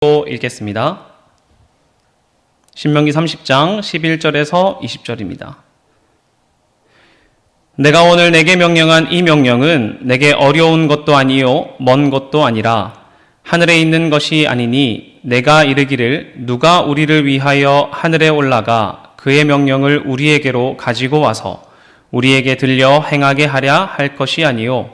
읽겠습니다. 신명기 30장 11절에서 20절입니다. 내가 오늘 내게 명령한 이 명령은 내게 어려운 것도 아니요 먼 것도 아니라 하늘에 있는 것이 아니니 내가 이르기를 누가 우리를 위하여 하늘에 올라가 그의 명령을 우리에게로 가지고 와서 우리에게 들려 행하게 하랴 할 것이 아니요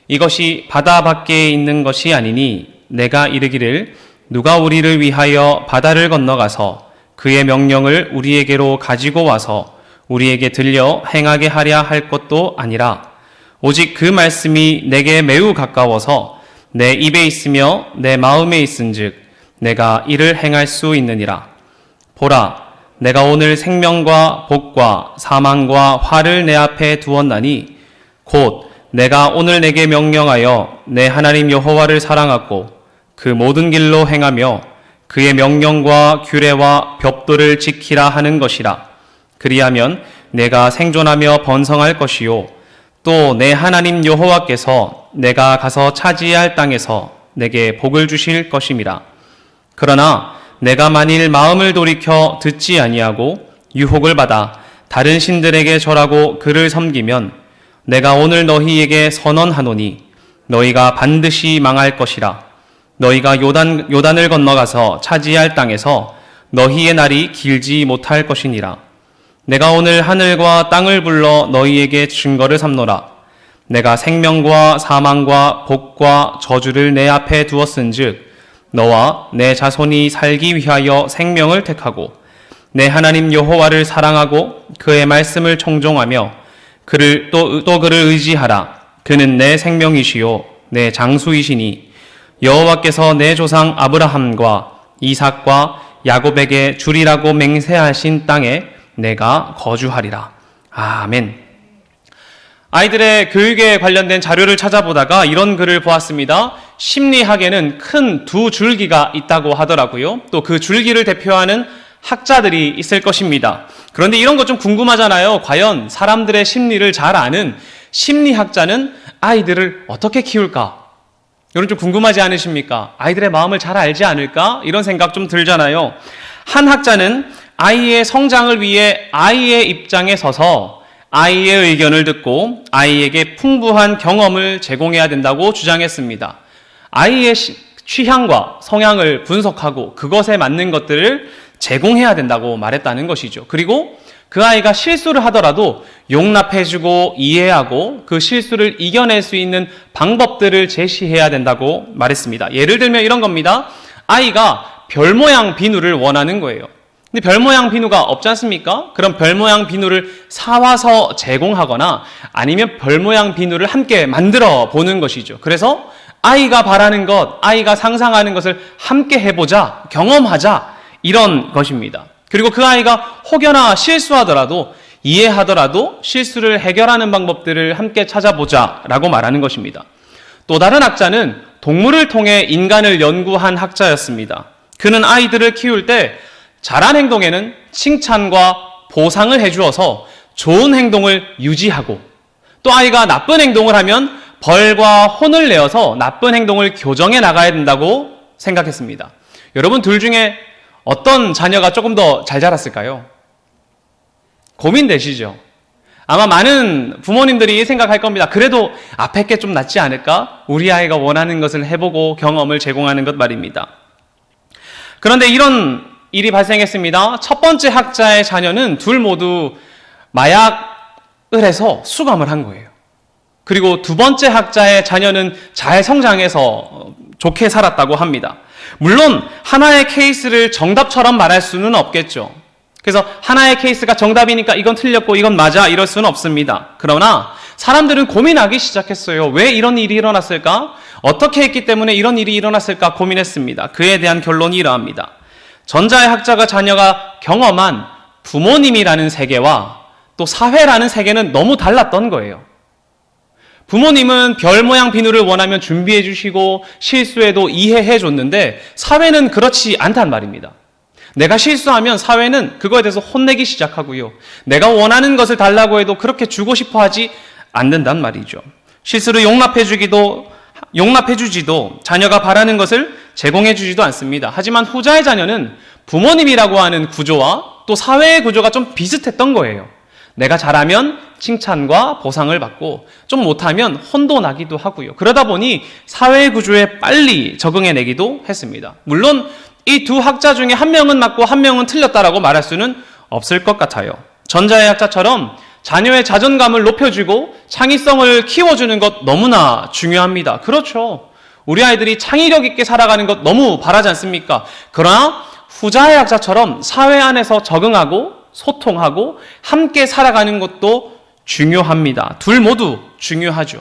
이것이 바다 밖에 있는 것이 아니니 내가 이르기를 누가 우리를 위하여 바다를 건너가서 그의 명령을 우리에게로 가지고 와서 우리에게 들려 행하게 하랴 할 것도 아니라 오직 그 말씀이 내게 매우 가까워서 내 입에 있으며 내 마음에 있은즉 내가 이를 행할 수 있느니라. 보라, 내가 오늘 생명과 복과 사망과 화를 내 앞에 두었나니 곧 내가 오늘 내게 명령하여 내 하나님 여호와를 사랑하고 그 모든 길로 행하며 그의 명령과 규례와 법도를 지키라 하는 것이라. 그리하면 내가 생존하며 번성할 것이요 또 내 하나님 여호와께서 내가 가서 차지해야 할 땅에서 내게 복을 주실 것임이라. 그러나 내가 만일 마음을 돌이켜 듣지 아니하고 유혹을 받아 다른 신들에게 절하고 그를 섬기면 내가 오늘 너희에게 선언하노니 너희가 반드시 망할 것이라. 너희가 요단을 건너가서 차지할 땅에서 너희의 날이 길지 못할 것이니라. 내가 오늘 하늘과 땅을 불러 너희에게 증거를 삼노라. 내가 생명과 사망과 복과 저주를 내 앞에 두었은즉 너와 내 자손이 살기 위하여 생명을 택하고 내 하나님 여호와를 사랑하고 그의 말씀을 청종하며 그를 또 그를 의지하라. 그는 내 생명이시요 내 장수이시니 여호와께서 내 조상 아브라함과 이삭과 야곱에게 주리라고 맹세하신 땅에 내가 거주하리라. 아멘. 아이들의 교육에 관련된 자료를 찾아보다가 이런 글을 보았습니다. 심리학에는 큰 두 줄기가 있다고 하더라고요. 또 그 줄기를 대표하는 학자들이 있을 것입니다. 그런데 이런 거 좀 궁금하잖아요. 과연 사람들의 심리를 잘 아는 심리학자는 아이들을 어떻게 키울까? 여러분 좀 궁금하지 않으십니까? 아이들의 마음을 잘 알지 않을까? 이런 생각 좀 들잖아요. 한 학자는 아이의 성장을 위해 아이의 입장에 서서 아이의 의견을 듣고 아이에게 풍부한 경험을 제공해야 된다고 주장했습니다. 아이의 취향과 성향을 분석하고 그것에 맞는 것들을 제공해야 된다고 말했다는 것이죠. 그리고 그 아이가 실수를 하더라도 용납해주고 이해하고 그 실수를 이겨낼 수 있는 방법들을 제시해야 된다고 말했습니다. 예를 들면 이런 겁니다. 아이가 별 모양 비누를 원하는 거예요. 근데 별 모양 비누가 없지 않습니까? 그럼 별 모양 비누를 사와서 제공하거나 아니면 별 모양 비누를 함께 만들어 보는 것이죠. 그래서 아이가 바라는 것, 아이가 상상하는 것을 함께 해보자, 경험하자, 이런 것입니다. 그리고 그 아이가 혹여나 실수하더라도 이해하더라도 실수를 해결하는 방법들을 함께 찾아보자 라고 말하는 것입니다. 또 다른 학자는 동물을 통해 인간을 연구한 학자였습니다. 그는 아이들을 키울 때 잘한 행동에는 칭찬과 보상을 해주어서 좋은 행동을 유지하고 또 아이가 나쁜 행동을 하면 벌과 혼을 내어서 나쁜 행동을 교정해 나가야 된다고 생각했습니다. 여러분 둘 중에 어떤 자녀가 조금 더 잘 자랐을까요? 고민되시죠? 아마 많은 부모님들이 생각할 겁니다. 그래도 앞에 게 좀 낫지 않을까? 우리 아이가 원하는 것을 해보고 경험을 제공하는 것 말입니다. 그런데 이런 일이 발생했습니다. 첫 번째 학자의 자녀는 둘 모두 마약을 해서 수감을 한 거예요. 그리고 두 번째 학자의 자녀는 잘 성장해서 좋게 살았다고 합니다. 물론 하나의 케이스를 정답처럼 말할 수는 없겠죠. 그래서 하나의 케이스가 정답이니까 이건 틀렸고 이건 맞아 이럴 수는 없습니다. 그러나 사람들은 고민하기 시작했어요. 왜 이런 일이 일어났을까? 어떻게 했기 때문에 이런 일이 일어났을까 고민했습니다. 그에 대한 결론이 이러합니다. 전자의 학자가 자녀가 경험한 부모님이라는 세계와 또 사회라는 세계는 너무 달랐던 거예요. 부모님은 별 모양 비누를 원하면 준비해 주시고 실수해도 이해해 줬는데 사회는 그렇지 않단 말입니다. 내가 실수하면 사회는 그거에 대해서 혼내기 시작하고요. 내가 원하는 것을 달라고 해도 그렇게 주고 싶어 하지 않는단 말이죠. 실수를 용납해 주기도 용납해주지도 자녀가 바라는 것을 제공해주지도 않습니다. 하지만 후자의 자녀는 부모님이라고 하는 구조와 또 사회의 구조가 좀 비슷했던 거예요. 내가 잘하면 칭찬과 보상을 받고 좀 못하면 혼돈하기도 하고요. 그러다 보니 사회의 구조에 빨리 적응해내기도 했습니다. 물론 이 두 학자 중에 한 명은 맞고 한 명은 틀렸다라고 말할 수는 없을 것 같아요. 전자의 학자처럼 자녀의 자존감을 높여주고 창의성을 키워주는 것 너무나 중요합니다. 그렇죠. 우리 아이들이 창의력 있게 살아가는 것 너무 바라지 않습니까? 그러나 후자의 학자처럼 사회 안에서 적응하고 소통하고 함께 살아가는 것도 중요합니다. 둘 모두 중요하죠.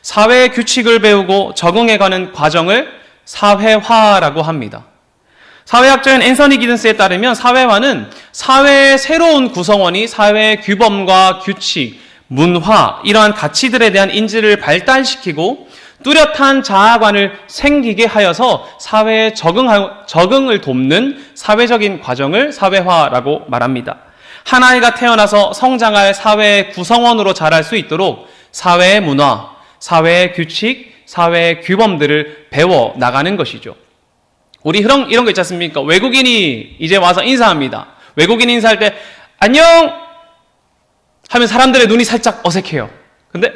사회의 규칙을 배우고 적응해가는 과정을 사회화라고 합니다. 사회학자인 앤서니 기든스에 따르면 사회화는 사회의 새로운 구성원이 사회의 규범과 규칙, 문화, 이러한 가치들에 대한 인지를 발달시키고 뚜렷한 자아관을 생기게 하여서 사회에 적응을 돕는 사회적인 과정을 사회화라고 말합니다. 한 아이가 태어나서 성장할 사회의 구성원으로 자랄 수 있도록 사회의 문화, 사회의 규칙, 사회의 규범들을 배워 나가는 것이죠. 우리 이런 거 있지 않습니까? 외국인이 이제 와서 인사합니다. 외국인이 인사할 때 안녕 하면 사람들의 눈이 살짝 어색해요. 근데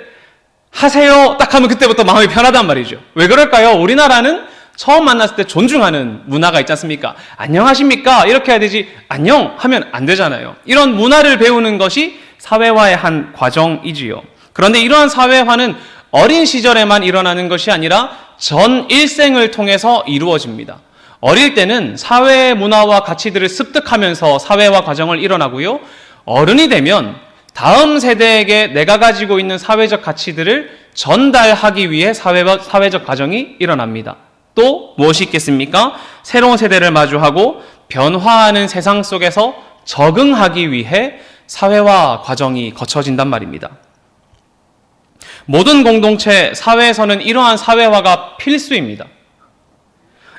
하세요 딱 하면 그때부터 마음이 편하단 말이죠. 왜 그럴까요? 우리나라는 처음 만났을 때 존중하는 문화가 있지 않습니까? 안녕하십니까? 이렇게 해야 되지 안녕 하면 안 되잖아요. 이런 문화를 배우는 것이 사회화의 한 과정이지요. 그런데 이러한 사회화는 어린 시절에만 일어나는 것이 아니라 전 일생을 통해서 이루어집니다. 어릴 때는 사회의 문화와 가치들을 습득하면서 사회화 과정을 일어나고요. 어른이 되면 다음 세대에게 내가 가지고 있는 사회적 가치들을 전달하기 위해 사회적 과정이 일어납니다. 또 무엇이 있겠습니까? 새로운 세대를 마주하고 변화하는 세상 속에서 적응하기 위해 사회화 과정이 거쳐진단 말입니다. 모든 공동체, 사회에서는 이러한 사회화가 필수입니다.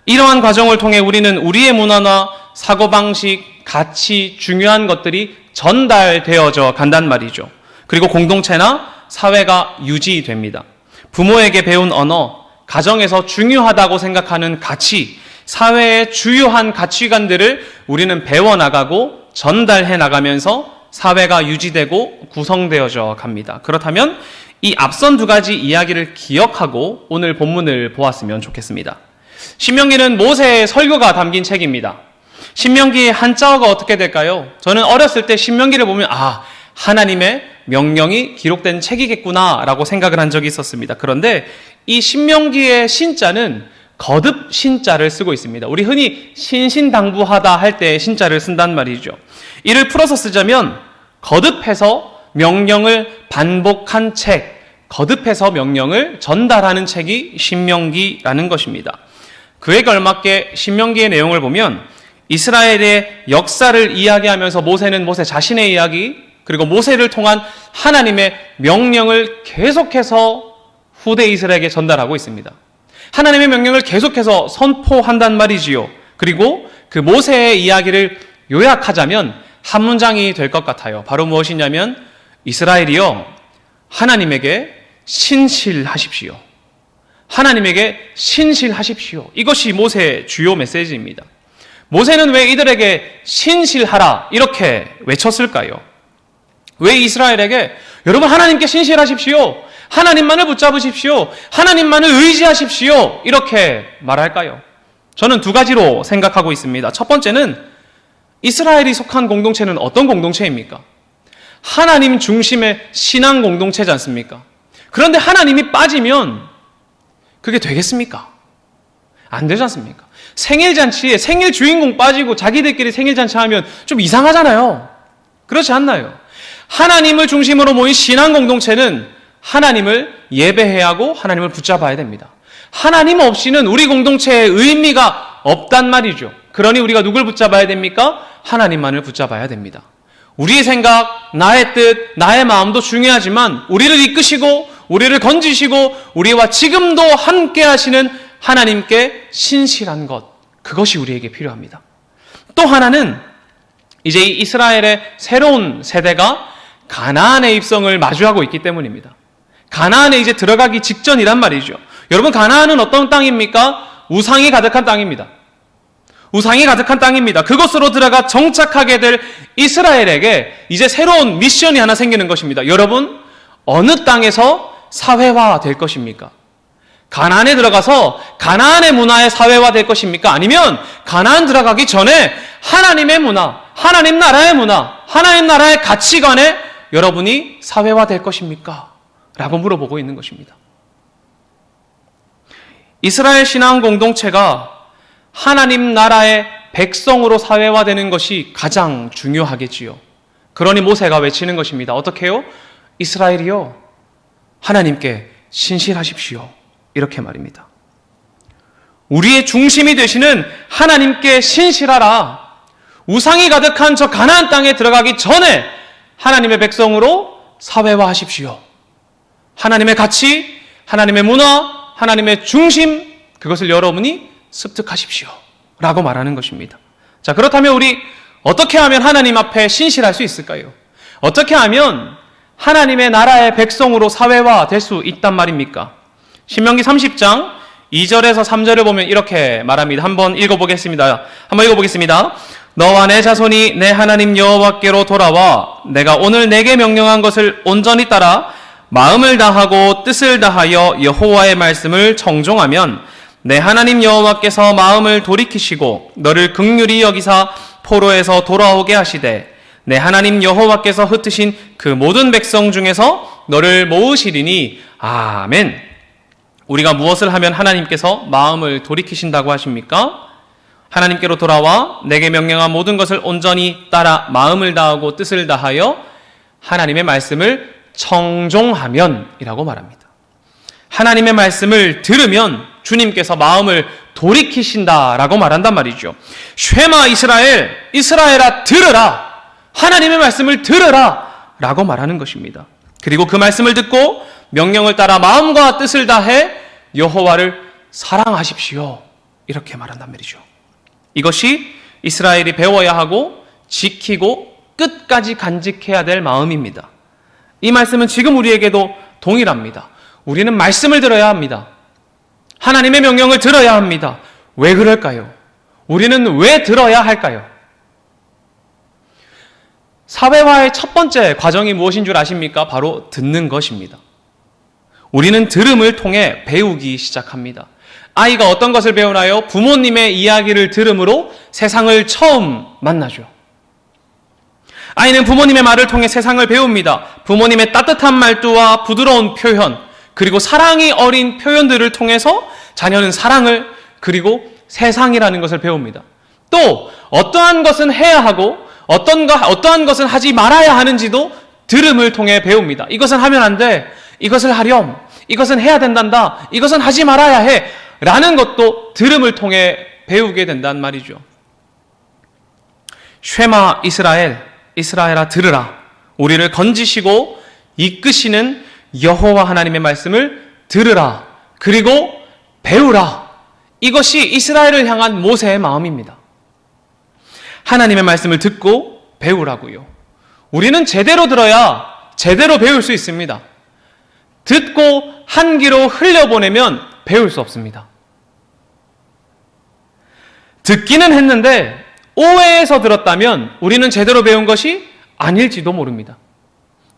이러한 과정을 통해 우리는 우리의 문화나 사고방식, 가치, 중요한 것들이 전달되어져 간단 말이죠. 그리고 공동체나 사회가 유지됩니다. 부모에게 배운 언어, 가정에서 중요하다고 생각하는 가치, 사회의 주요한 가치관들을 우리는 배워나가고 전달해 나가면서 사회가 유지되고 구성되어져 갑니다. 그렇다면 이 앞선 두 가지 이야기를 기억하고 오늘 본문을 보았으면 좋겠습니다. 신명기는 모세의 설교가 담긴 책입니다. 신명기의 한자어가 어떻게 될까요? 저는 어렸을 때 신명기를 보면 하나님의 명령이 기록된 책이겠구나 라고 생각을 한 적이 있었습니다. 그런데 이 신명기의 신자는 거듭 신자를 쓰고 있습니다. 우리 흔히 신신당부하다 할 때 신자를 쓴단 말이죠. 이를 풀어서 쓰자면 거듭해서 명령을 반복한 책, 거듭해서 명령을 전달하는 책이 신명기라는 것입니다. 그에 걸맞게 신명기의 내용을 보면 이스라엘의 역사를 이야기하면서 모세는 모세 자신의 이야기, 그리고 모세를 통한 하나님의 명령을 계속해서 후대 이스라엘에게 전달하고 있습니다. 하나님의 명령을 계속해서 선포한단 말이지요. 그리고 그 모세의 이야기를 요약하자면 한 문장이 될 것 같아요. 바로 무엇이냐면 이스라엘이여 하나님에게 신실하십시오. 하나님에게 신실하십시오. 이것이 모세의 주요 메시지입니다. 모세는 왜 이들에게 신실하라 이렇게 외쳤을까요? 왜 이스라엘에게 여러분 하나님께 신실하십시오. 하나님만을 붙잡으십시오. 하나님만을 의지하십시오. 이렇게 말할까요? 저는 두 가지로 생각하고 있습니다. 첫 번째는 이스라엘이 속한 공동체는 어떤 공동체입니까? 하나님 중심의 신앙 공동체지 않습니까? 그런데 하나님이 빠지면 그게 되겠습니까? 안 되지 않습니까? 생일잔치에 생일 주인공 빠지고 자기들끼리 생일잔치 하면 좀 이상하잖아요. 그렇지 않나요? 하나님을 중심으로 모인 신앙 공동체는 하나님을 예배해야 하고 하나님을 붙잡아야 됩니다. 하나님 없이는 우리 공동체의 의미가 없단 말이죠. 그러니 우리가 누굴 붙잡아야 됩니까? 하나님만을 붙잡아야 됩니다. 우리의 생각, 나의 뜻, 나의 마음도 중요하지만 우리를 이끄시고 우리를 건지시고 우리와 지금도 함께 하시는 하나님께 신실한 것, 그것이 우리에게 필요합니다. 또 하나는 이제 이스라엘의 새로운 세대가 가나안의 입성을 마주하고 있기 때문입니다. 가나안에 이제 들어가기 직전이란 말이죠. 여러분, 가나안은 어떤 땅입니까? 우상이 가득한 땅입니다. 우상이 가득한 땅입니다. 그곳으로 들어가 정착하게 될 이스라엘에게 이제 새로운 미션이 하나 생기는 것입니다. 여러분, 어느 땅에서 사회화 될 것입니까? 가나안에 들어가서 가나안의 문화의 사회화 될 것입니까? 아니면 가나안 들어가기 전에 하나님의 문화, 하나님 나라의 문화, 하나님 나라의 가치관에 여러분이 사회화 될 것입니까? 라고 물어보고 있는 것입니다. 이스라엘 신앙 공동체가 하나님 나라의 백성으로 사회화되는 것이 가장 중요하겠지요. 그러니 모세가 외치는 것입니다. 어떻게 해요? 이스라엘이요, 하나님께 신실하십시오. 이렇게 말입니다. 우리의 중심이 되시는 하나님께 신실하라. 우상이 가득한 저 가나안 땅에 들어가기 전에 하나님의 백성으로 사회화하십시오. 하나님의 가치, 하나님의 문화, 하나님의 중심, 그것을 여러분이 습득하십시오. 라고 말하는 것입니다. 자, 그렇다면 우리 어떻게 하면 하나님 앞에 신실할 수 있을까요? 어떻게 하면 하나님의 나라의 백성으로 사회화 될 수 있단 말입니까? 신명기 30장 2절에서 3절을 보면 이렇게 말합니다. 한번 읽어보겠습니다. 너와 내 자손이 내 하나님 여호와께로 돌아와 내가 오늘 내게 명령한 것을 온전히 따라 마음을 다하고 뜻을 다하여 여호와의 말씀을 청종하면 내 하나님 여호와께서 마음을 돌이키시고 너를 긍휼히 여기사 포로에서 돌아오게 하시되 내 하나님 여호와께서 흩으신 그 모든 백성 중에서 너를 모으시리니 아멘. 우리가 무엇을 하면 하나님께서 마음을 돌이키신다고 하십니까? 하나님께로 돌아와 내게 명령한 모든 것을 온전히 따라 마음을 다하고 뜻을 다하여 하나님의 말씀을 청종하면 이라고 말합니다. 하나님의 말씀을 들으면 주님께서 마음을 돌이키신다라고 말한단 말이죠. 쉐마 이스라엘, 이스라엘아 들으라, 하나님의 말씀을 들으라 라고 말하는 것입니다. 그리고 그 말씀을 듣고 명령을 따라 마음과 뜻을 다해 여호와를 사랑하십시오 이렇게 말한단 말이죠. 이것이 이스라엘이 배워야 하고 지키고 끝까지 간직해야 될 마음입니다. 이 말씀은 지금 우리에게도 동일합니다. 우리는 말씀을 들어야 합니다. 하나님의 명령을 들어야 합니다. 왜 그럴까요? 우리는 왜 들어야 할까요? 사회화의 첫 번째 과정이 무엇인 줄 아십니까? 바로 듣는 것입니다. 우리는 들음을 통해 배우기 시작합니다. 아이가 어떤 것을 배우나요? 부모님의 이야기를 들음으로 세상을 처음 만나죠. 아이는 부모님의 말을 통해 세상을 배웁니다. 부모님의 따뜻한 말투와 부드러운 표현, 그리고 사랑이 어린 표현들을 통해서 자녀는 사랑을, 그리고 세상이라는 것을 배웁니다. 또 어떠한 것은 해야 하고 어떠한 것은 하지 말아야 하는지도 들음을 통해 배웁니다. 이것은 하면 안 돼, 이것을 하렴, 이것은 해야 된단다, 이것은 하지 말아야 해 라는 것도 들음을 통해 배우게 된단 말이죠. 쉐마 이스라엘, 이스라엘아 들으라. 우리를 건지시고 이끄시는 여호와 하나님의 말씀을 들으라. 그리고 배우라. 이것이 이스라엘을 향한 모세의 마음입니다. 하나님의 말씀을 듣고 배우라고요. 우리는 제대로 들어야 제대로 배울 수 있습니다. 듣고 한 귀로 흘려보내면 배울 수 없습니다. 듣기는 했는데 오해해서 들었다면 우리는 제대로 배운 것이 아닐지도 모릅니다.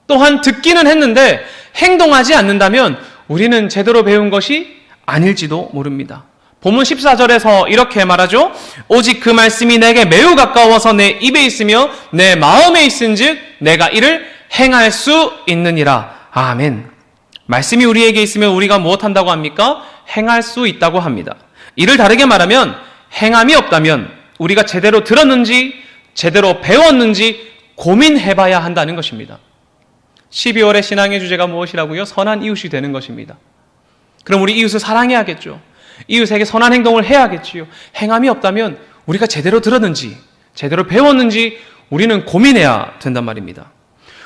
또한 듣기는 했는데 행동하지 않는다면 우리는 제대로 배운 것이 아닐지도 모릅니다. 본문 14절에서 이렇게 말하죠. 오직 그 말씀이 내게 매우 가까워서 내 입에 있으며 내 마음에 있은즉 내가 이를 행할 수 있느니라. 아멘. 말씀이 우리에게 있으면 우리가 무엇한다고 합니까? 행할 수 있다고 합니다. 이를 다르게 말하면 행함이 없다면 우리가 제대로 들었는지 제대로 배웠는지 고민해봐야 한다는 것입니다. 12월의 신앙의 주제가 무엇이라고요? 선한 이웃이 되는 것입니다. 그럼 우리 이웃을 사랑해야겠죠. 이웃에게 선한 행동을 해야겠지요. 행함이 없다면 우리가 제대로 들었는지 제대로 배웠는지 우리는 고민해야 된단 말입니다.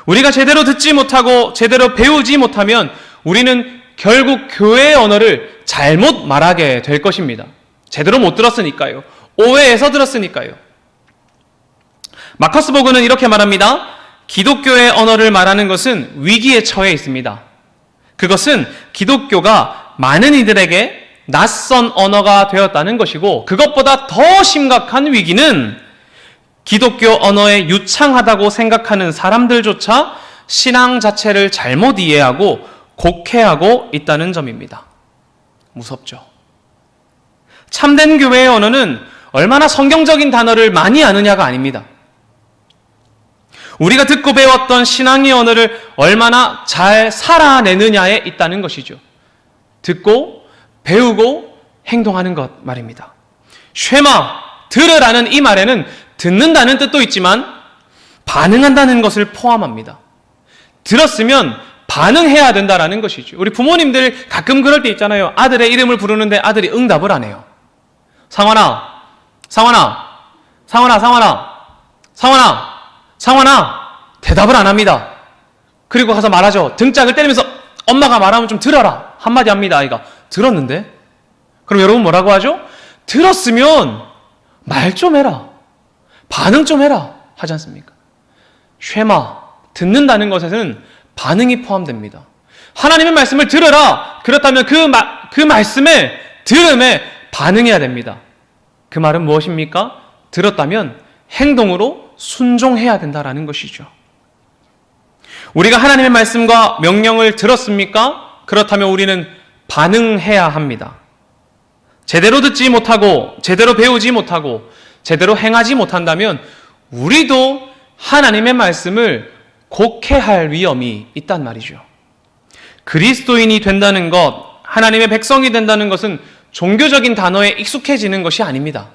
우리가 제대로 듣지 못하고 제대로 배우지 못하면 우리는 결국 교회의 언어를 잘못 말하게 될 것입니다. 제대로 못 들었으니까요. 오해해서 들었으니까요. 마커스 보그는 이렇게 말합니다. 기독교의 언어를 말하는 것은 위기에 처해 있습니다. 그것은 기독교가 많은 이들에게 낯선 언어가 되었다는 것이고, 그것보다 더 심각한 위기는 기독교 언어에 유창하다고 생각하는 사람들조차 신앙 자체를 잘못 이해하고 곡해하고 있다는 점입니다. 무섭죠. 참된 교회의 언어는 얼마나 성경적인 단어를 많이 아느냐가 아닙니다. 우리가 듣고 배웠던 신앙의 언어를 얼마나 잘 살아내느냐에 있다는 것이죠. 듣고 배우고 행동하는 것 말입니다. 쉐마, 들으라는 이 말에는 듣는다는 뜻도 있지만 반응한다는 것을 포함합니다. 들었으면 반응해야 된다라는 것이죠. 우리 부모님들 가끔 그럴 때 있잖아요. 아들의 이름을 부르는데 아들이 응답을 안 해요. 상환아, 상환아, 상환아, 상환아, 상환아, 상환아, 대답을 안 합니다. 그리고 가서 말하죠. 등짝을 때리면서 엄마가 말하면 좀 들어라. 한마디 합니다. 아이가. 들었는데? 그럼 여러분 뭐라고 하죠? 들었으면 말 좀 해라. 반응 좀 해라. 하지 않습니까? 쉐마, 듣는다는 것에는 반응이 포함됩니다. 하나님의 말씀을 들으라. 그렇다면 그 말씀에, 들음에 반응해야 됩니다. 그 말은 무엇입니까? 들었다면 행동으로 순종해야 된다라는 것이죠. 우리가 하나님의 말씀과 명령을 들었습니까? 그렇다면 우리는 반응해야 합니다. 제대로 듣지 못하고, 제대로 배우지 못하고, 제대로 행하지 못한다면 우리도 하나님의 말씀을 곡해할 위험이 있단 말이죠. 그리스도인이 된다는 것, 하나님의 백성이 된다는 것은 종교적인 단어에 익숙해지는 것이 아닙니다.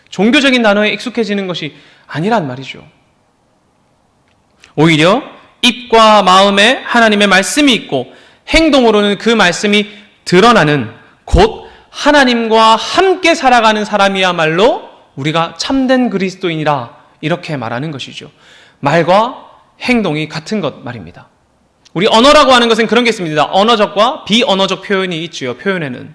종교적인 단어에 익숙해지는 것이 아니란 말이죠. 오히려 입과 마음에 하나님의 말씀이 있고 행동으로는 그 말씀이 드러나는, 곧 하나님과 함께 살아가는 사람이야말로 우리가 참된 그리스도인이라, 이렇게 말하는 것이죠. 말과 행동이 같은 것 말입니다. 우리 언어라고 하는 것은 그런 게 있습니다. 언어적과 비언어적 표현이 있지요. 표현에는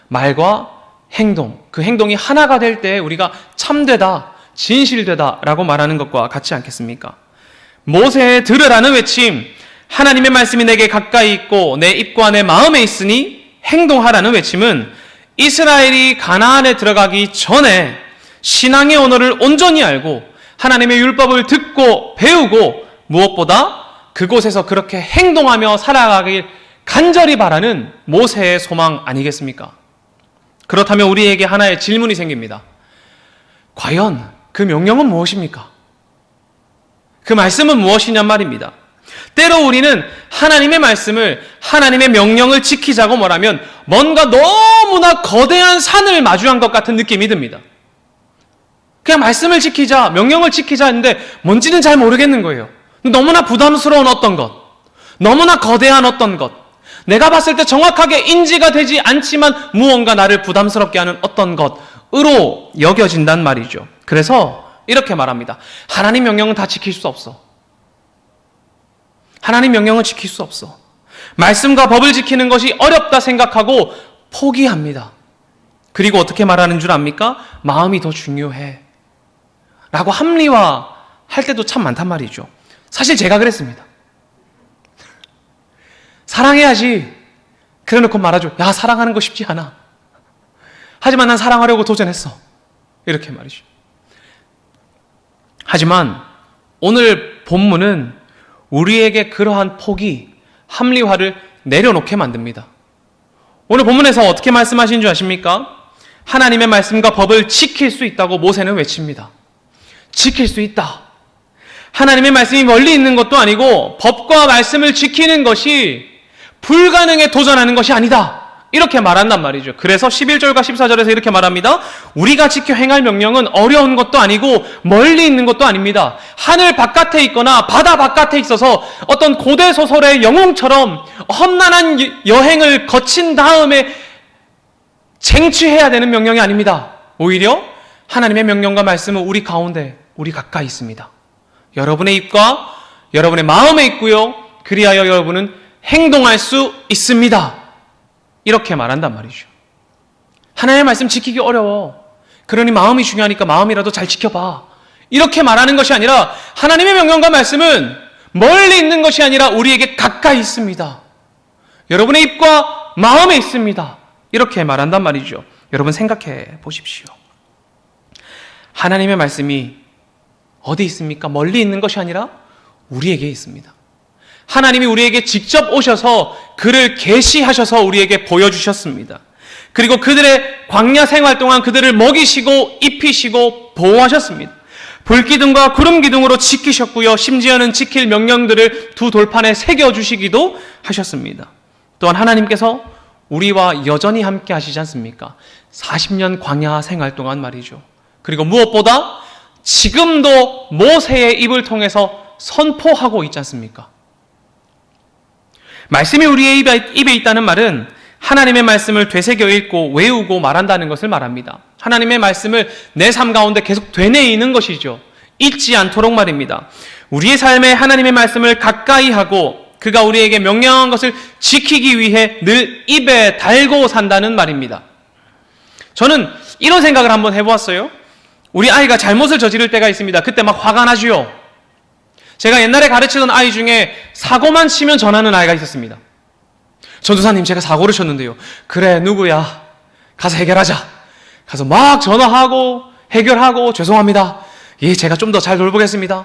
말과 행동, 그 행동이 하나가 될 때 우리가 참되다, 진실되다 라고 말하는 것과 같지 않겠습니까? 모세의 들으라는 외침, 하나님의 말씀이 내게 가까이 있고 내 입과 내 마음에 있으니 행동하라는 외침은 이스라엘이 가나안에 들어가기 전에 신앙의 언어를 온전히 알고 하나님의 율법을 듣고 배우고 무엇보다 그곳에서 그렇게 행동하며 살아가길 간절히 바라는 모세의 소망 아니겠습니까? 그렇다면 우리에게 하나의 질문이 생깁니다. 과연 그 명령은 무엇입니까? 그 말씀은 무엇이냔 말입니다. 때로 우리는 하나님의 말씀을, 하나님의 명령을 지키자고 말하면 뭔가 너무나 거대한 산을 마주한 것 같은 느낌이 듭니다. 그냥 말씀을 지키자, 명령을 지키자 했는데 뭔지는 잘 모르겠는 거예요. 너무나 부담스러운 어떤 것, 너무나 거대한 어떤 것, 내가 봤을 때 정확하게 인지가 되지 않지만 무언가 나를 부담스럽게 하는 어떤 것으로 여겨진단 말이죠. 그래서 이렇게 말합니다. 하나님 명령은 다 지킬 수 없어. 하나님 명령은 지킬 수 없어. 말씀과 법을 지키는 것이 어렵다 생각하고 포기합니다. 그리고 어떻게 말하는 줄 압니까? 마음이 더 중요해 라고 합리화할 때도 참 많단 말이죠. 사실 제가 그랬습니다. 사랑해야지. 그래놓고 말하죠. 야, 사랑하는 거 쉽지 않아. 하지만 난 사랑하려고 도전했어. 이렇게 말이죠. 하지만 오늘 본문은 우리에게 그러한 포기, 합리화를 내려놓게 만듭니다. 오늘 본문에서 어떻게 말씀하신 줄 아십니까? 하나님의 말씀과 법을 지킬 수 있다고 모세는 외칩니다. 지킬 수 있다. 하나님의 말씀이 멀리 있는 것도 아니고 법과 말씀을 지키는 것이 불가능에 도전하는 것이 아니다. 이렇게 말한단 말이죠. 그래서 11절과 14절에서 이렇게 말합니다. 우리가 지켜 행할 명령은 어려운 것도 아니고 멀리 있는 것도 아닙니다. 하늘 바깥에 있거나 바다 바깥에 있어서 어떤 고대 소설의 영웅처럼 험난한 여행을 거친 다음에 쟁취해야 되는 명령이 아닙니다. 오히려 하나님의 명령과 말씀은 우리 가운데, 우리 가까이 있습니다. 여러분의 입과 여러분의 마음에 있고요. 그리하여 여러분은 행동할 수 있습니다. 이렇게 말한단 말이죠. 하나님의 말씀 지키기 어려워. 그러니 마음이 중요하니까 마음이라도 잘 지켜봐. 이렇게 말하는 것이 아니라 하나님의 명령과 말씀은 멀리 있는 것이 아니라 우리에게 가까이 있습니다. 여러분의 입과 마음에 있습니다. 이렇게 말한단 말이죠. 여러분 생각해 보십시오. 하나님의 말씀이 어디 있습니까? 멀리 있는 것이 아니라 우리에게 있습니다. 하나님이 우리에게 직접 오셔서 그를 계시하셔서 우리에게 보여주셨습니다. 그리고 그들의 광야 생활 동안 그들을 먹이시고 입히시고 보호하셨습니다. 불기둥과 구름기둥으로 지키셨고요. 심지어는 지킬 명령들을 두 돌판에 새겨주시기도 하셨습니다. 또한 하나님께서 우리와 여전히 함께 하시지 않습니까? 40년 광야 생활 동안 말이죠. 그리고 무엇보다 지금도 모세의 입을 통해서 선포하고 있지 않습니까? 말씀이 우리의 입에 있다는 말은 하나님의 말씀을 되새겨 읽고 외우고 말한다는 것을 말합니다. 하나님의 말씀을 내 삶 가운데 계속 되뇌이는 것이죠. 잊지 않도록 말입니다. 우리의 삶에 하나님의 말씀을 가까이 하고 그가 우리에게 명령한 것을 지키기 위해 늘 입에 달고 산다는 말입니다. 저는 이런 생각을 한번 해보았어요. 우리 아이가 잘못을 저지를 때가 있습니다. 그때 막 화가 나지요. 제가 옛날에 가르치던 아이 중에 사고만 치면 전하는 아이가 있었습니다. 전도사님, 제가 사고를 쳤는데요. 그래, 누구야? 가서 해결하자. 가서 막 전화하고 해결하고 죄송합니다. 예, 제가 좀 더 잘 돌보겠습니다.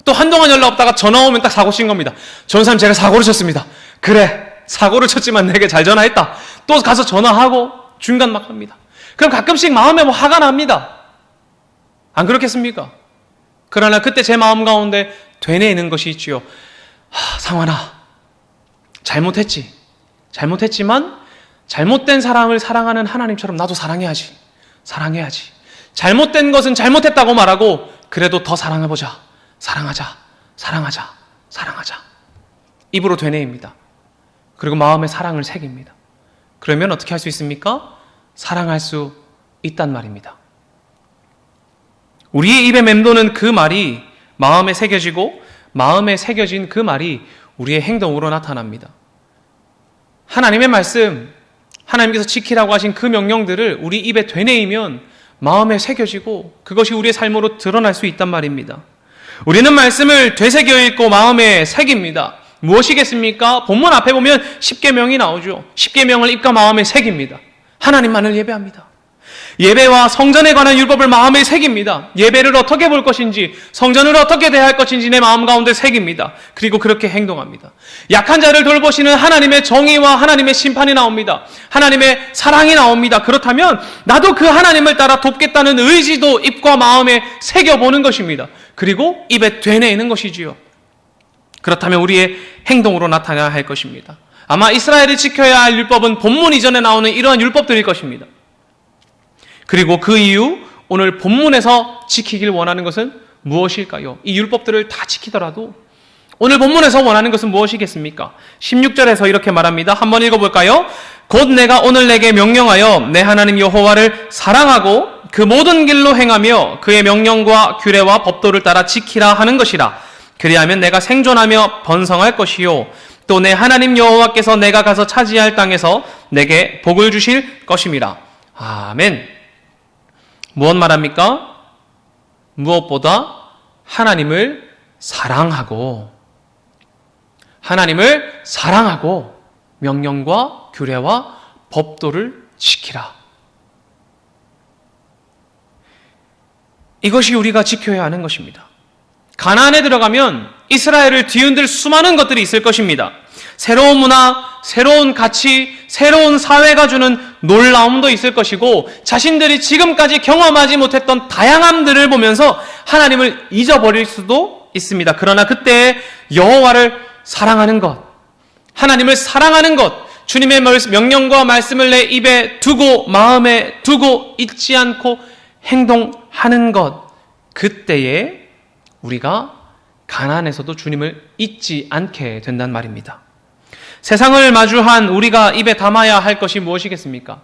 또 한동안 연락 없다가 전화 오면 딱 사고 친 겁니다. 전도사님, 제가 사고를 쳤습니다. 그래, 사고를 쳤지만 내게 잘 전화했다. 또 가서 전화하고 중간 막 합니다. 그럼 가끔씩 마음에 뭐 화가 납니다. 안 그렇겠습니까? 그러나 그때 제 마음 가운데 되뇌이는 것이 있지요. 상환아, 잘못했지만 잘못된 사람을 사랑하는 하나님처럼 나도 사랑해야지. 잘못된 것은 잘못했다고 말하고 그래도 더 사랑해보자. 사랑하자. 입으로 되뇌입니다. 그리고 마음에 사랑을 새깁니다. 그러면 어떻게 할 수 있습니까? 사랑할 수 있단 말입니다. 우리의 입에 맴도는 그 말이 마음에 새겨지고 마음에 새겨진 그 말이 우리의 행동으로 나타납니다. 하나님의 말씀, 하나님께서 지키라고 하신 그 명령들을 우리 입에 되뇌이면 마음에 새겨지고 그것이 우리의 삶으로 드러날 수 있단 말입니다. 우리는 말씀을 되새겨 읽고 마음에 새깁니다. 무엇이겠습니까? 본문 앞에 보면 십계명이 나오죠. 십계명을 입과 마음에 새깁니다. 하나님만을 예배합니다. 예배와 성전에 관한 율법을 마음에 새깁니다. 예배를 어떻게 볼 것인지, 성전을 어떻게 대할 것인지 내 마음 가운데 새깁니다. 그리고 그렇게 행동합니다. 약한 자를 돌보시는 하나님의 정의와 하나님의 심판이 나옵니다. 하나님의 사랑이 나옵니다. 그렇다면 나도 그 하나님을 따라 돕겠다는 의지도 입과 마음에 새겨보는 것입니다. 그리고 입에 되뇌이는 것이지요. 그렇다면 우리의 행동으로 나타나야 할 것입니다. 아마 이스라엘이 지켜야 할 율법은 본문 이전에 나오는 이러한 율법들일 것입니다. 그리고 그 이유, 오늘 본문에서 지키길 원하는 것은 무엇일까요? 이 율법들을 다 지키더라도 오늘 본문에서 원하는 것은 무엇이겠습니까? 16절에서 이렇게 말합니다. 한번 읽어볼까요? 곧 내가 오늘 내게 명령하여 내 하나님 여호와를 사랑하고 그 모든 길로 행하며 그의 명령과 규례와 법도를 따라 지키라 하는 것이라. 그리하면 내가 생존하며 번성할 것이요 또 내 하나님 여호와께서 내가 가서 차지할 땅에서 내게 복을 주실 것임이라. 아멘. 무엇 말합니까? 무엇보다 하나님을 사랑하고 명령과 규례와 법도를 지키라. 이것이 우리가 지켜야 하는 것입니다. 가나안에 들어가면 이스라엘을 뒤흔들 수많은 것들이 있을 것입니다. 새로운 문화, 새로운 가치, 새로운 사회가 주는 놀라움도 있을 것이고 자신들이 지금까지 경험하지 못했던 다양함들을 보면서 하나님을 잊어버릴 수도 있습니다. 그러나 그때 여호와를 사랑하는 것, 하나님을 사랑하는 것, 주님의 명령과 말씀을 내 입에 두고 마음에 두고 잊지 않고 행동하는 것, 그때에 우리가 가나안에서도 주님을 잊지 않게 된단 말입니다. 세상을 마주한 우리가 입에 담아야 할 것이 무엇이겠습니까?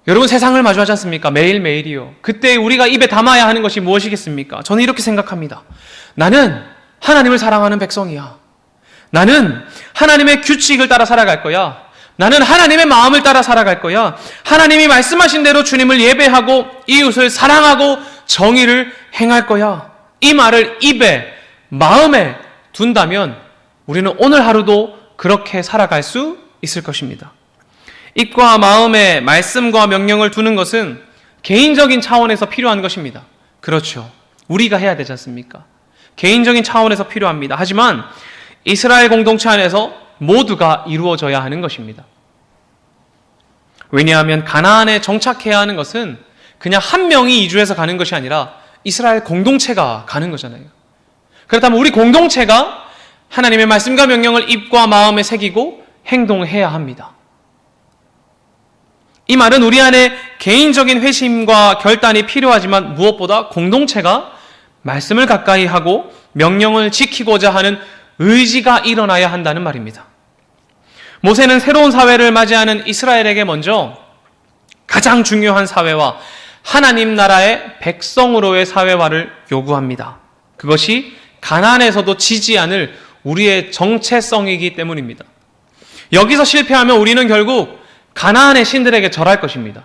여러분, 세상을 마주하지 않습니까? 매일매일이요. 그때 우리가 입에 담아야 하는 것이 무엇이겠습니까? 저는 이렇게 생각합니다. 나는 하나님을 사랑하는 백성이야. 나는 하나님의 규칙을 따라 살아갈 거야. 나는 하나님의 마음을 따라 살아갈 거야. 하나님이 말씀하신 대로 주님을 예배하고 이웃을 사랑하고 정의를 행할 거야. 이 말을 입에, 마음에 둔다면 우리는 오늘 하루도 그렇게 살아갈 수 있을 것입니다. 입과 마음에 말씀과 명령을 두는 것은 개인적인 차원에서 필요한 것입니다. 그렇죠. 우리가 해야 되지 않습니까? 개인적인 차원에서 필요합니다. 하지만 이스라엘 공동체 안에서 모두가 이루어져야 하는 것입니다. 왜냐하면 가나안에 정착해야 하는 것은 그냥 한 명이 이주해서 가는 것이 아니라 이스라엘 공동체가 가는 거잖아요. 그렇다면 우리 공동체가 하나님의 말씀과 명령을 입과 마음에 새기고 행동해야 합니다. 이 말은 우리 안에 개인적인 회심과 결단이 필요하지만 무엇보다 공동체가 말씀을 가까이 하고 명령을 지키고자 하는 의지가 일어나야 한다는 말입니다. 모세는 새로운 사회를 맞이하는 이스라엘에게 먼저 가장 중요한 사회와 하나님 나라의 백성으로의 사회화를 요구합니다. 그것이 가나안에서도 지지 않을 우리의 정체성이기 때문입니다. 여기서 실패하면 우리는 결국 가나안의 신들에게 절할 것입니다.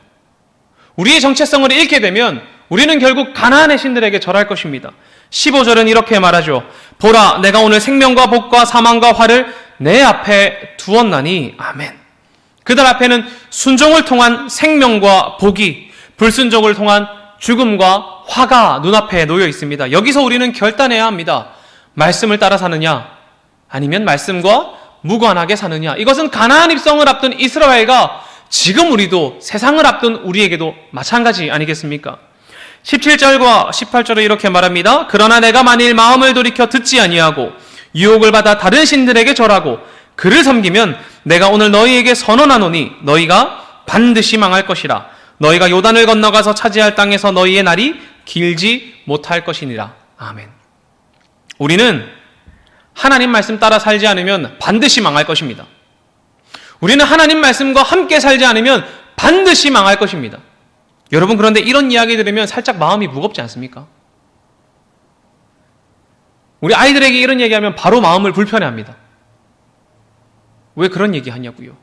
우리의 정체성을 잃게 되면 우리는 결국 가나안의 신들에게 절할 것입니다. 15절은 이렇게 말하죠. 보라, 내가 오늘 생명과 복과 사망과 화를 내 앞에 두었나니. 아멘. 그들 앞에는 순종을 통한 생명과 복이, 불순종을 통한 죽음과 화가 눈앞에 놓여 있습니다. 여기서 우리는 결단해야 합니다. 말씀을 따라 사느냐, 아니면 말씀과 무관하게 사느냐. 이것은 가나안 입성을 앞둔 이스라엘과 지금 우리도 세상을 앞둔 우리에게도 마찬가지 아니겠습니까? 17절과 18절에 이렇게 말합니다. 그러나 내가 만일 마음을 돌이켜 듣지 아니하고 유혹을 받아 다른 신들에게 절하고 그를 섬기면 내가 오늘 너희에게 선언하노니 너희가 반드시 망할 것이라. 너희가 요단을 건너가서 차지할 땅에서 너희의 날이 길지 못할 것이니라. 아멘. 우리는 하나님 말씀 따라 살지 않으면 반드시 망할 것입니다. 우리는 하나님 말씀과 함께 살지 않으면 반드시 망할 것입니다. 여러분, 그런데 이런 이야기 들으면 살짝 마음이 무겁지 않습니까? 우리 아이들에게 이런 얘기하면 바로 마음을 불편해합니다. 왜 그런 얘기 하냐고요?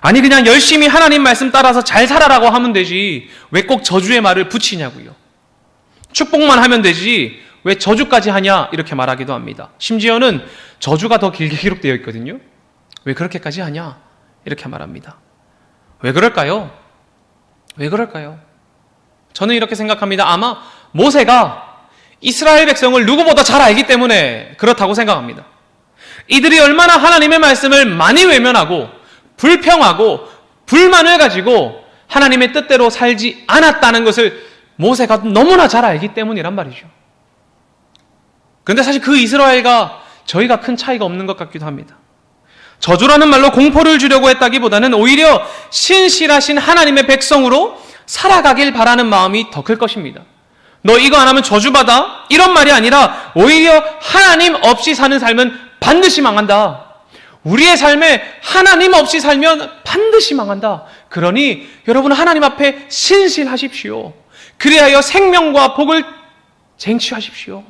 아니, 그냥 열심히 하나님 말씀 따라서 잘 살아라고 하면 되지 왜 꼭 저주의 말을 붙이냐고요? 축복만 하면 되지 왜 저주까지 하냐? 이렇게 말하기도 합니다. 심지어는 저주가 더 길게 기록되어 있거든요. 왜 그렇게까지 하냐? 이렇게 말합니다. 왜 그럴까요? 왜 그럴까요? 저는 이렇게 생각합니다. 아마 모세가 이스라엘 백성을 누구보다 잘 알기 때문에 그렇다고 생각합니다. 이들이 얼마나 하나님의 말씀을 많이 외면하고 불평하고 불만을 가지고 하나님의 뜻대로 살지 않았다는 것을 모세가 너무나 잘 알기 때문이란 말이죠. 그런데 사실 그 이스라엘과 저희가 큰 차이가 없는 것 같기도 합니다. 저주라는 말로 공포를 주려고 했다기보다는 오히려 신실하신 하나님의 백성으로 살아가길 바라는 마음이 더 클 것입니다. 너 이거 안 하면 저주받아? 이런 말이 아니라 오히려 하나님 없이 사는 삶은 반드시 망한다. 우리의 삶에 하나님 없이 살면 반드시 망한다. 그러니 여러분, 하나님 앞에 신실하십시오. 그리하여 생명과 복을 쟁취하십시오.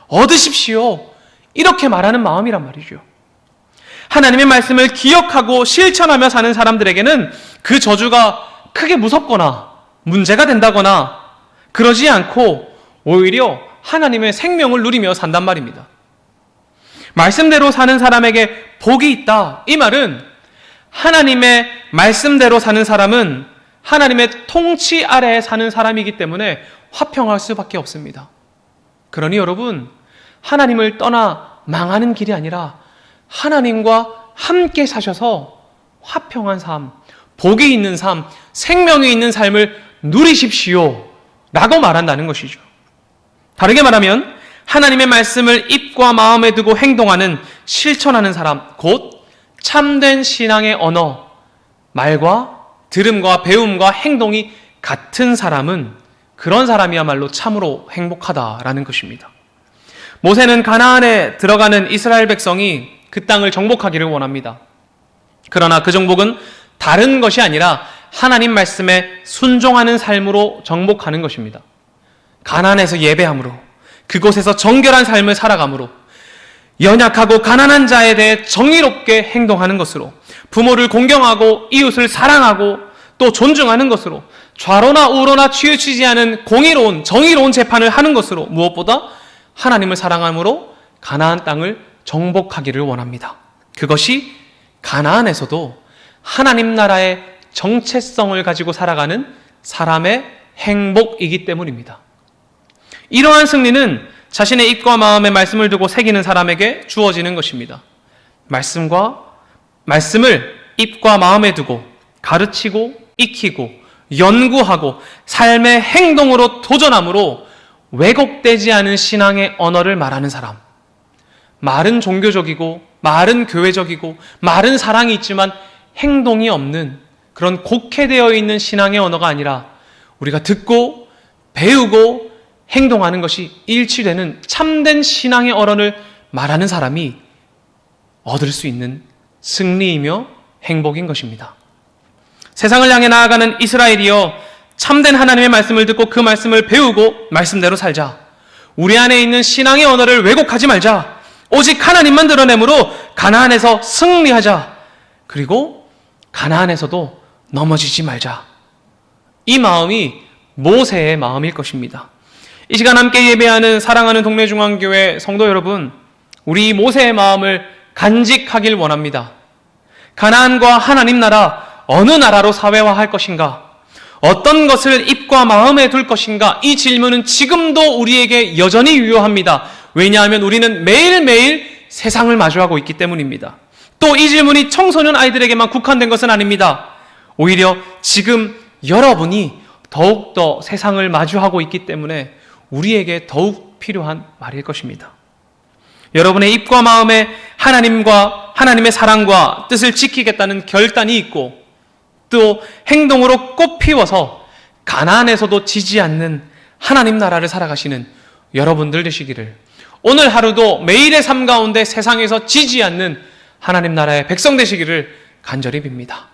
얻으십시오. 이렇게 말하는 마음이란 말이죠. 하나님의 말씀을 기억하고 실천하며 사는 사람들에게는 그 저주가 크게 무섭거나 문제가 된다거나 그러지 않고 오히려 하나님의 생명을 누리며 산단 말입니다. 말씀대로 사는 사람에게 복이 있다. 이 말은 하나님의 말씀대로 사는 사람은 하나님의 통치 아래에 사는 사람이기 때문에 화평할 수밖에 없습니다. 그러니 여러분, 하나님을 떠나 망하는 길이 아니라 하나님과 함께 사셔서 화평한 삶, 복이 있는 삶, 생명이 있는 삶을 누리십시오 라고 말한다는 것이죠. 다르게 말하면 하나님의 말씀을 입과 마음에 두고 행동하는, 실천하는 사람, 곧 참된 신앙의 언어, 말과 들음과 배움과 행동이 같은 사람은 그런 사람이야말로 참으로 행복하다라는 것입니다. 모세는 가나안에 들어가는 이스라엘 백성이 그 땅을 정복하기를 원합니다. 그러나 그 정복은 다른 것이 아니라 하나님 말씀에 순종하는 삶으로 정복하는 것입니다. 가나안에서 예배함으로, 그곳에서 정결한 삶을 살아감으로, 연약하고 가난한 자에 대해 정의롭게 행동하는 것으로, 부모를 공경하고 이웃을 사랑하고 또 존중하는 것으로, 좌로나 우로나 치우치지 않은 공의로운, 정의로운 재판을 하는 것으로, 무엇보다 하나님을 사랑함으로 가나안 땅을 정복하기를 원합니다. 그것이 가나안에서도 하나님 나라의 정체성을 가지고 살아가는 사람의 행복이기 때문입니다. 이러한 승리는 자신의 입과 마음에 말씀을 두고 새기는 사람에게 주어지는 것입니다. 말씀을 입과 마음에 두고 가르치고 익히고 연구하고 삶의 행동으로 도전함으로 왜곡되지 않은 신앙의 언어를 말하는 사람. 말은 종교적이고 말은 교회적이고 말은 사랑이 있지만 행동이 없는 그런 곡해되어 있는 신앙의 언어가 아니라 우리가 듣고 배우고 행동하는 것이 일치되는 참된 신앙의 언어를 말하는 사람이 얻을 수 있는 승리이며 행복인 것입니다. 세상을 향해 나아가는 이스라엘이여, 참된 하나님의 말씀을 듣고 그 말씀을 배우고 말씀대로 살자. 우리 안에 있는 신앙의 언어를 왜곡하지 말자. 오직 하나님만 드러내므로 가나안에서 승리하자. 그리고 가나안에서도 넘어지지 말자. 이 마음이 모세의 마음일 것입니다. 이 시간 함께 예배하는 사랑하는 동래중앙교회 성도 여러분, 우리 모세의 마음을 간직하길 원합니다. 가나안과 하나님 나라, 어느 나라로 사회화할 것인가? 어떤 것을 입과 마음에 둘 것인가? 이 질문은 지금도 우리에게 여전히 유효합니다. 왜냐하면 우리는 매일매일 세상을 마주하고 있기 때문입니다. 또 이 질문이 청소년 아이들에게만 국한된 것은 아닙니다. 오히려 지금 여러분이 더욱더 세상을 마주하고 있기 때문에 우리에게 더욱 필요한 말일 것입니다. 여러분의 입과 마음에 하나님과 하나님의 사랑과 뜻을 지키겠다는 결단이 있고 또 행동으로 꽃피워서 가나안에서도 지지 않는 하나님 나라를 살아가시는 여러분들 되시기를, 오늘 하루도 매일의 삶 가운데 세상에서 지지 않는 하나님 나라의 백성 되시기를 간절히 빕니다.